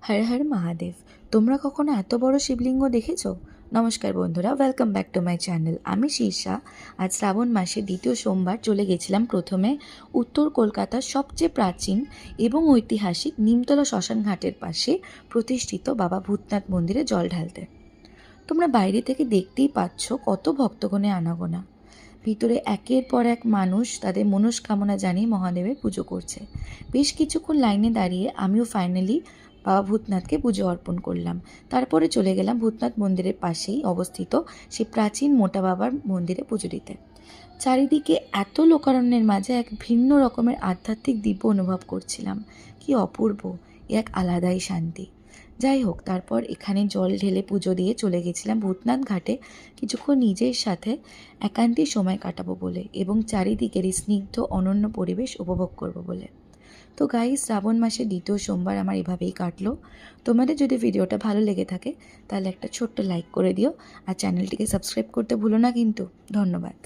হর হর মহাদেব। তোমরা কখনো এত বড় শিবলিঙ্গ দেখেছো? নমস্কার বন্ধুরা, welcome back to my channel. আমি শীর্ষা। আজ শ্রাবণ মাসের দ্বিতীয় সোমবার চলে গেছিলাম প্রথমে উত্তর কলকাতার সবচেয়ে প্রাচীন এবং ঐতিহাসিক নিমতলা শ্মশান ঘাটের পাশে প্রতিষ্ঠিত বাবা ভূতনাথ মন্দিরে জল ঢালতে। তোমরা বাইরে থেকে দেখতেই পাচ্ছ কত ভক্তগণে আনাগোনা। ভিতরে একের পর এক মানুষ তাদের মনস্কামনা জানিয়ে মহাদেবের পুজো করছে। বেশ কিছুক্ষণ লাইনে দাঁড়িয়ে আমিও ফাইনালি বাবা ভূতনাথকে পুজো অর্পণ করলাম। তারপরে চলে গেলাম ভূতনাথ মন্দিরের পাশেই অবস্থিত সেই প্রাচীন মোটা বাবার মন্দিরে পুজো দিতে। চারিদিকে এত লোকারণ্যের মাঝে এক ভিন্ন রকমের আধ্যাত্মিক দিব্য অনুভব করছিলাম। কি অপূর্ব, এক আলাদাই শান্তি। যাই হোক, তারপর এখানে জল ঢেলে পুজো দিয়ে চলে গেছিলাম ভূতনাথ ঘাটে কিছুক্ষণ নিজের সাথে একান্তে সময় কাটাবো বলে এবং চারিদিকের এই স্নিগ্ধ অনন্য পরিবেশ উপভোগ করব বলে। তো গাইস, শ্রাবণ মাসের দ্বিতীয় সোমবার আমার এভাবেই কাটলো। তোমাদের যদি ভিডিওটা ভালো লেগে থাকে তাহলে একটা ছোট্ট লাইক করে দিও আর চ্যানেলটিকে সাবস্ক্রাইব করতে ভুলো না কিন্তু। ধন্যবাদ।